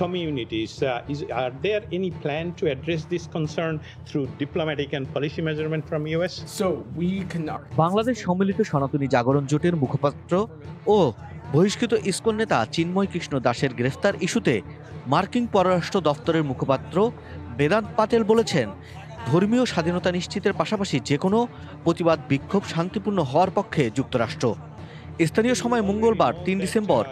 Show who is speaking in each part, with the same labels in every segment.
Speaker 1: communities. Are there any plan to address this concern through diplomatic and policy measurement from US?
Speaker 2: Bangladesh সম্মিলিত সনাতনী জাগরণ জোটের মুখপাত্র ও বহিষ্কৃত ইসকন নেতা চিন্ময় কৃষ্ণ দাসের গ্রেফতার ইস্যুতে মার্কিন পররাষ্ট্র দপ্তরের মুখপাত্র বেদান্ত পাটেল বলেছেন, ধর্মীয় স্বাধীনতা নিশ্চিতের পাশাপাশি যে কোনো প্রতিবাদ বিক্ষোভ শান্তিপূর্ণ হওয়ার পক্ষে যুক্তরাষ্ট্র। স্থানীয় সময় মঙ্গলবার ৩ ডিসেম্বর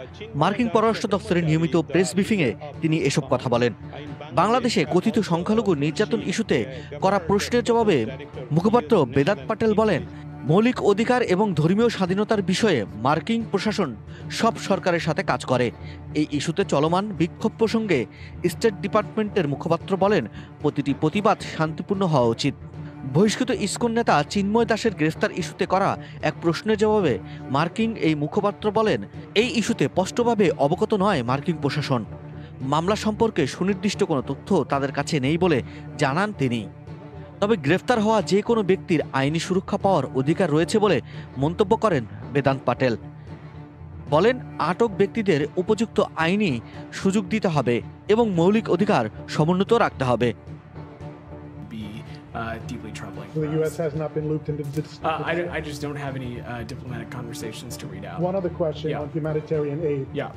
Speaker 2: মার্কিন পররাষ্ট্র দপ্তরের নিয়মিত প্রেস ব্রিফিংয়ে তিনি এসব কথা বলেন। বাংলাদেশে কথিত সংখ্যালঘু নির্যাতন ইস্যুতে করা প্রশ্নের জবাবে মুখপাত্র বেদান্ত পাটেল বলেন, মৌলিক অধিকার এবং ধর্মীয় স্বাধীনতার বিষয়ে মার্কিন প্রশাসন সব সরকারের সাথে কাজ করে। এই ইস্যুতে চলমান বিক্ষোভ প্রসঙ্গে স্টেট ডিপার্টমেন্টের মুখপাত্র বলেন, প্রতিটি প্রতিবাদ শান্তিপূর্ণ হওয়া উচিত। বহিষ্কৃত ইসকন নেতা চিন্ময় দাসের গ্রেফতার ইস্যুতে করা এক প্রশ্নের জবাবে মার্কিন এই মুখপাত্র বলেন, এই ইস্যুতে স্পষ্টভাবে অবগত নয় মার্কিন প্রশাসন। মামলা সম্পর্কে সুনির্দিষ্ট কোনো তথ্য তাদের কাছে নেই বলে জানান তিনি। তবে গ্রেফতার হওয়া যে কোনো ব্যক্তির আইনি সুরক্ষা পাওয়ার অধিকার রয়েছে বলে মন্তব্য করেন বেদান্ত পাটেল। বলেন, আটক ব্যক্তিদের উপযুক্ত আইনি সুযোগ দিতে হবে এবং মৌলিক অধিকার সমুন্নত রাখতে হবে।
Speaker 3: Deeply troubling.
Speaker 4: So the U.S. has not been looped into this?
Speaker 3: I just don't have any diplomatic conversations to read out.
Speaker 4: One other question on humanitarian aid.
Speaker 3: Yeah.